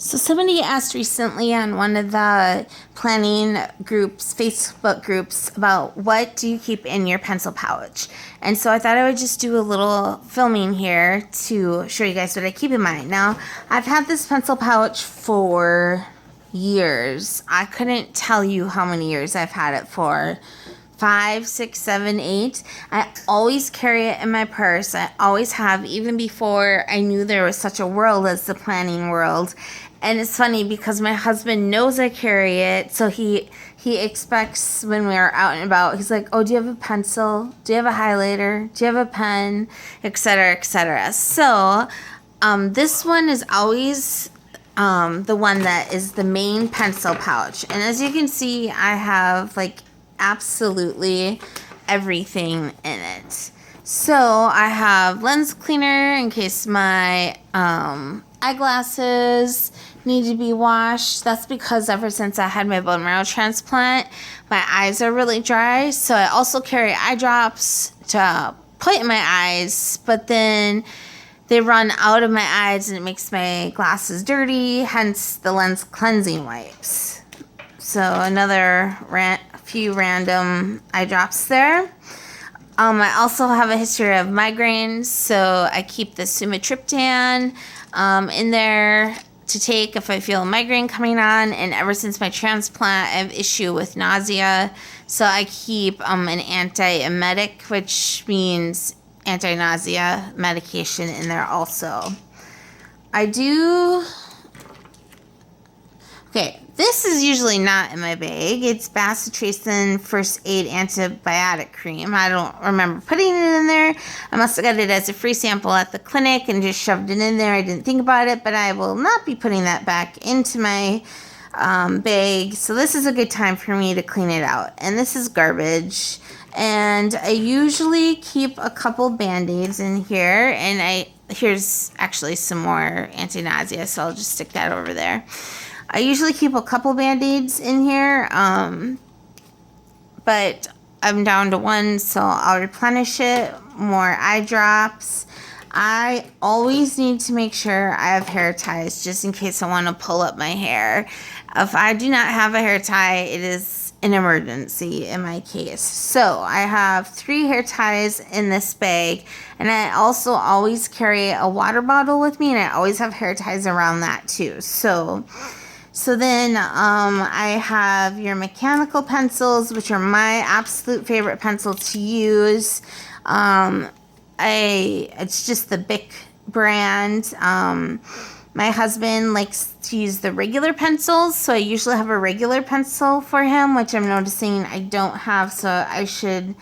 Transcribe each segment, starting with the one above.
So somebody asked recently on one of the planning groups, Facebook groups, about what do you keep in your pencil pouch? And so I thought I would just do a little filming here to show you guys what I keep in mine. Now, I've had this pencil pouch for years. I couldn't tell you how many years I've had it for. 5, 6, 7, 8. I always carry it in my purse. I always have, even before I knew there was such a world as the planning world. And it's funny because my husband knows I carry it, so he expects when we're out and about, he's like, oh, do you have a pencil? Do you have a highlighter? Do you have a pen? Etc., etc. So this one is always the one that is the main pencil pouch. And as you can see, I have like absolutely everything in it. So I have lens cleaner in case my eyeglasses need to be washed. That's because ever since I had my bone marrow transplant, my eyes are really dry. So I also carry eye drops to put in my eyes, but then they run out of my eyes and it makes my glasses dirty, hence the lens cleansing wipes. So another few random eye drops there. I also have a history of migraines, so I keep the sumatriptan in there to take if I feel a migraine coming on. And ever since my transplant, I have issue with nausea, so I keep an antiemetic, which means anti-nausea medication in there also. Okay, this is usually not in my bag. It's bacitracin first aid antibiotic cream. I don't remember putting it in there. I must have got it as a free sample at the clinic and just shoved it in there. I didn't think about it, but I will not be putting that back into my bag. So this is a good time for me to clean it out. And this is garbage. And I usually keep a couple Band-Aids in here. And here's actually some more anti-nausea, so I'll just stick that over there. I usually keep a couple Band-Aids in here, but I'm down to one, so I'll replenish it. More eye drops. I always need to make sure I have hair ties just in case I want to pull up my hair. If I do not have a hair tie, it is an emergency in my case. So I have 3 hair ties in this bag, and I also always carry a water bottle with me, and I always have hair ties around that too. So then I have your mechanical pencils, which are my absolute favorite pencil to use. It's just the Bic brand. My husband likes to use the regular pencils, so I usually have a regular pencil for him, which I'm noticing I don't have, so I should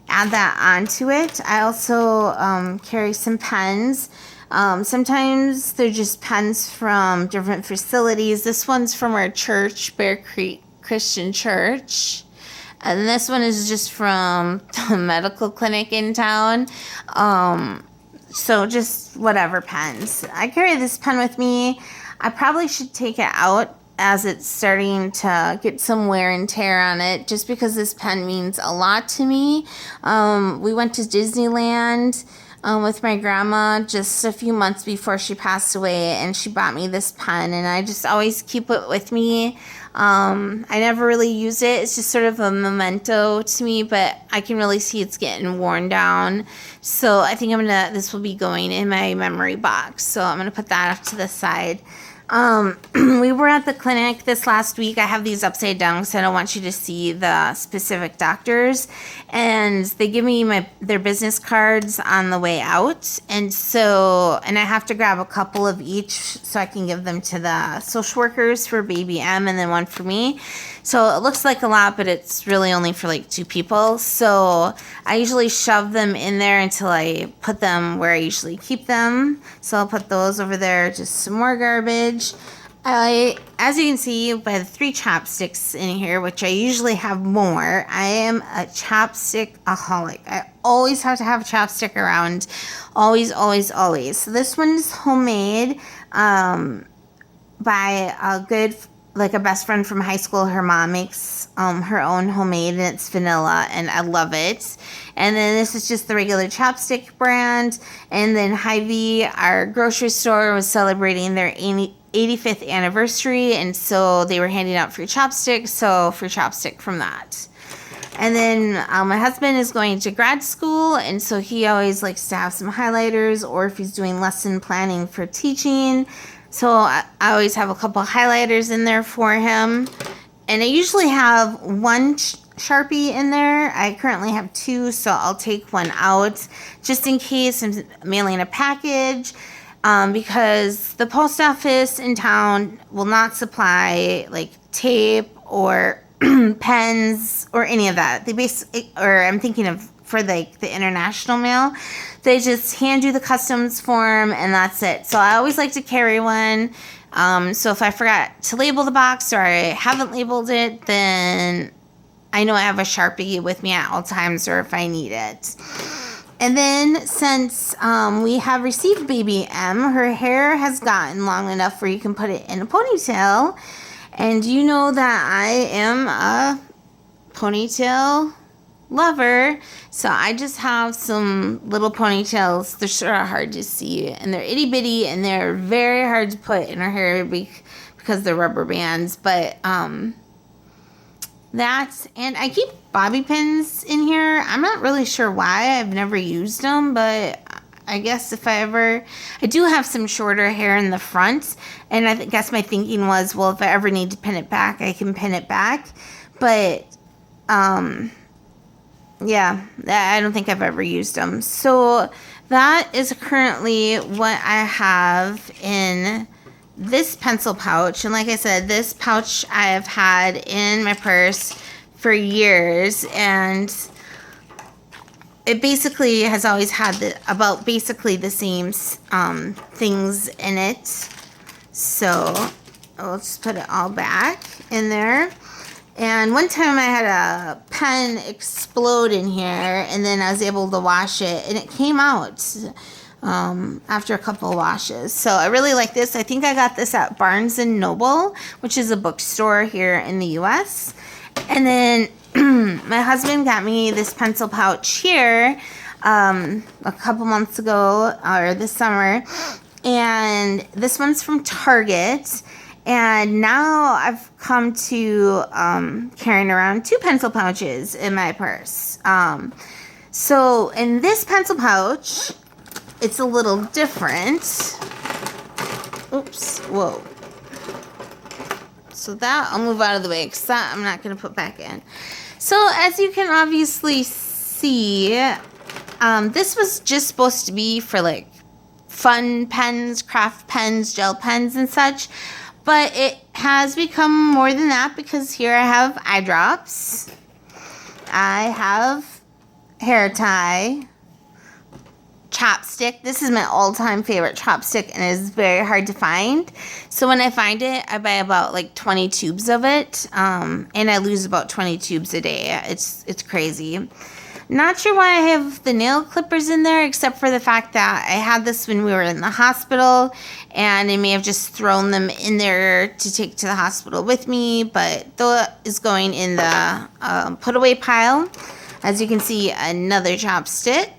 add that onto it. I also carry some pens. Sometimes they're just pens from different facilities. This one's from our church, Bear Creek Christian Church. And this one is just from the medical clinic in town. So just whatever pens. I carry this pen with me. I probably should take it out as it's starting to get some wear and tear on it, just because this pen means a lot to me. We went to Disneyland with my grandma just a few months before she passed away, and she bought me this pen, and I just always keep it with me. I never really use it. It's just sort of a memento to me, but I can really see it's getting worn down. So I think this will be going in my memory box. So I'm gonna put that off to the side. We were at the clinic this last week. I have these upside down because I don't want you to see the specific doctors. And they give me their business cards on the way out. And I have to grab a couple of each so I can give them to the social workers for baby M and then one for me. So it looks like a lot, but it's really only for like 2 people. So I usually shove them in there until I put them where I usually keep them. So I'll put those over there, just some more garbage. As you can see by the 3 chopsticks in here, which I usually have more, I am a chopstick-aholic. I always have to have a chopstick around. Always, always, always. So this one is homemade by a good like a best friend from high school. Her mom makes her own homemade, and it's vanilla, and I love it. And then this is just the regular chapstick brand. And then Hy-Vee, our grocery store, was celebrating their 85th anniversary, and so they were handing out free chopsticks, so free chopstick from that. And then my husband is going to grad school, and so he always likes to have some highlighters, or if he's doing lesson planning for teaching. So I always have a couple highlighters in there for him. And I usually have one Sharpie in there. I currently have two, so I'll take one out just in case I'm mailing a package. Because the post office in town will not supply like tape or pens or any of that. They basically, or I'm thinking of for like the international mail, they just hand you the customs form and that's it. So I always like to carry one. So if I forgot to label the box or I haven't labeled it, then I know I have a Sharpie with me at all times, or if I need it. And then since we have received baby M, her hair has gotten long enough where you can put it in a ponytail. And you know that I am a ponytail lover. So I just have some little ponytails. They're sort of hard to see, and they're itty bitty, and they're very hard to put in her hair because they're rubber bands. But that's, and I keep bobby pins in here. I'm not really sure why. I've never used them, but I guess if I do have some shorter hair in the front, and I guess my thinking was, well, if I ever need to pin it back, I can pin it back. But yeah, I don't think I've ever used them. So that is currently what I have in this pencil pouch. And like I said, this pouch I have had in my purse for years, and it basically has always had about basically the same things in it. So I'll just put it all back in there. And one time I had a pen explode in here, and then I was able to wash it, and it came out after a couple of washes. So I really like this. I think I got this at Barnes & Noble, which is a bookstore here in the U.S. And then my husband got me this pencil pouch here a couple months ago, or this summer. And this one's from Target. And now I've come to carrying around two pencil pouches in my purse. So in this pencil pouch, it's a little different. Oops, whoa. So that, I'll move out of the way because that I'm not going to put back in. So as you can obviously see, this was just supposed to be for like fun pens, craft pens, gel pens and such. But it has become more than that, because here I have eye drops. I have hair tie, chopstick. This is my all-time favorite chopstick, and it is very hard to find. So when I find it, I buy about like 20 tubes of it, and I lose about 20 tubes a day. It's crazy. Not sure why I have the nail clippers in there, except for the fact that I had this when we were in the hospital, and I may have just thrown them in there to take to the hospital with me, but that is going in the put away pile. As you can see, another chopstick.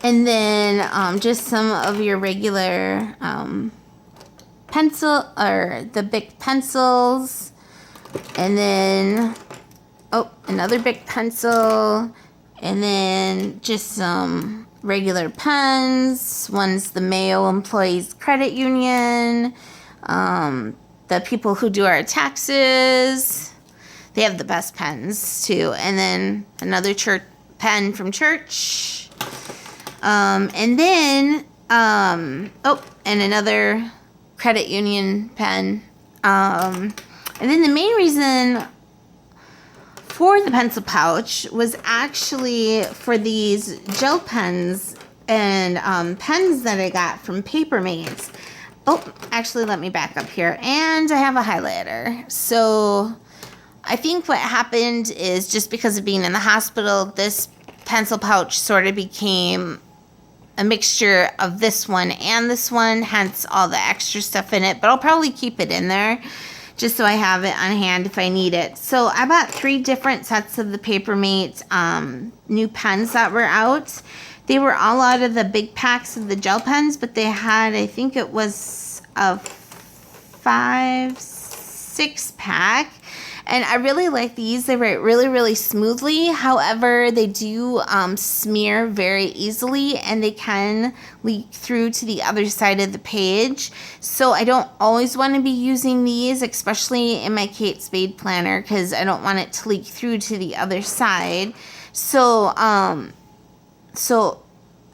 And then just some of your regular pencil, or the Bic pencils. And then, oh, another Bic pencil. And then just some regular pens. One's the Mayo Employees Credit Union. The people who do our taxes. They have the best pens too. And then another church pen from church. And then, oh, and another credit union pen. And then the main reason for the pencil pouch was actually for these gel pens and pens that I got from Papermates. Oh, actually, let me back up here. And I have a highlighter. So I think what happened is, just because of being in the hospital, this pencil pouch sort of became a mixture of this one and this one, hence all the extra stuff in it. But I'll probably keep it in there just so I have it on hand if I need it. So I bought 3 different sets of the Papermate new pens that were out. They were all out of the big packs of the gel pens, but they had, I think it was a 5-6 pack. And I really like these. They write really, really smoothly. However, they do smear very easily, and they can leak through to the other side of the page. So I don't always want to be using these, especially in my Kate Spade planner, because I don't want it to leak through to the other side. So, so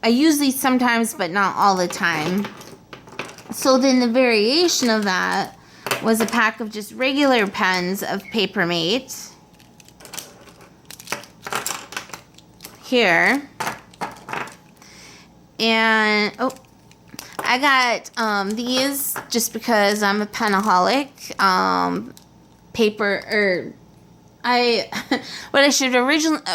I use these sometimes, but not all the time. So then the variation of that was a pack of just regular pens of Papermate. Here. And, oh, I got these just because I'm a penaholic. What I should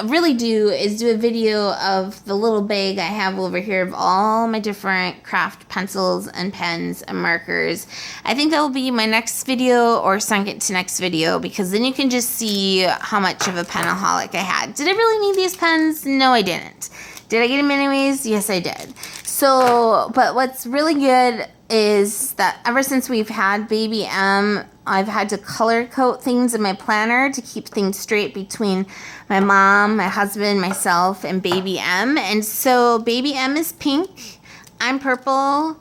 really do is do a video of the little bag I have over here of all my different craft pencils and pens and markers. I think that will be my next video or second to next video, because then you can just see how much of a penaholic I had. Did I really need these pens? No, I didn't. Did I get them anyways? Yes, I did. So, but what's really good is that ever since we've had Baby M, I've had to color code things in my planner to keep things straight between my mom, my husband, myself, and Baby M. And so Baby M is pink, I'm purple,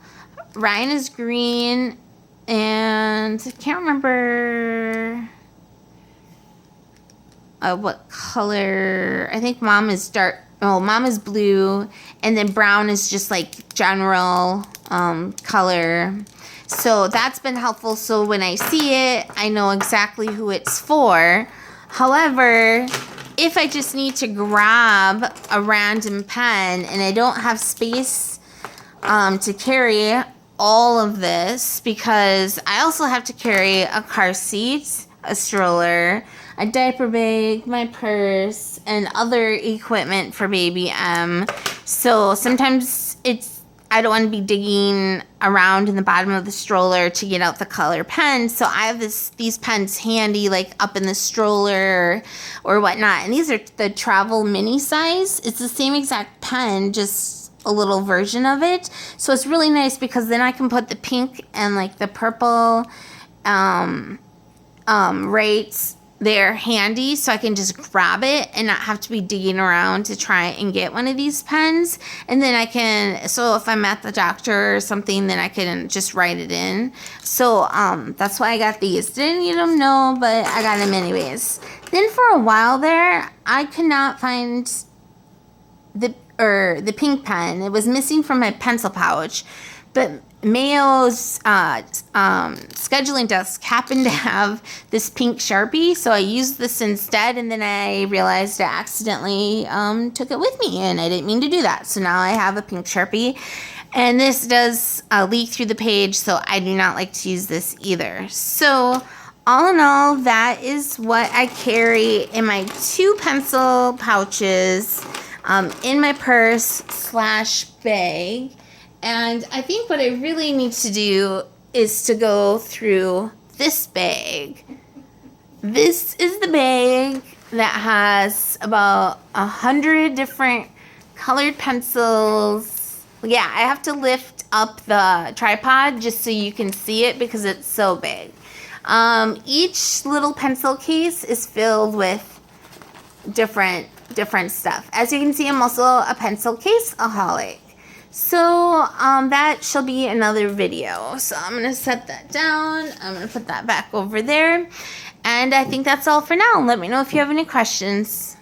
Ryan is green, and I can't remember what color. I think Mom is dark. Oh, Mom is blue, and then brown is just like general color. So that's been helpful. So when I see it, I know exactly who it's for. However, if I just need to grab a random pen and I don't have space to carry all of this, because I also have to carry a car seat, a stroller, a diaper bag, my purse, and other equipment for Baby M. So sometimes I don't want to be digging around in the bottom of the stroller to get out the color pen. So I have these pens handy, like up in the stroller or whatnot. And these are the travel mini size. It's the same exact pen, just a little version of it. So it's really nice because then I can put the pink and like the purple right there handy, so I can just grab it and not have to be digging around to try and get one of these pens. And then I can, so if I'm at the doctor or something, then I can just write it in. So that's why I got these. Didn't need them, no, but I got them anyways. Then for a while there, I could not find the pink pen. It was missing from my pencil pouch, but Mayo's scheduling desk happened to have this pink Sharpie, so I used this instead, and then I realized I accidentally took it with me, and I didn't mean to do that. So now I have a pink Sharpie, and this does leak through the page, so I do not like to use this either. So all in all, that is what I carry in my 2 pencil pouches in my purse / bag. And I think what I really need to do is to go through this bag. This is the bag that has about 100 different colored pencils. Yeah, I have to lift up the tripod just so you can see it because it's so big. Each little pencil case is filled with different stuff. As you can see, I'm also a pencil case-aholic. So that shall be another video. So I'm going to set that down. I'm going to put that back over there. And I think that's all for now. Let me know if you have any questions.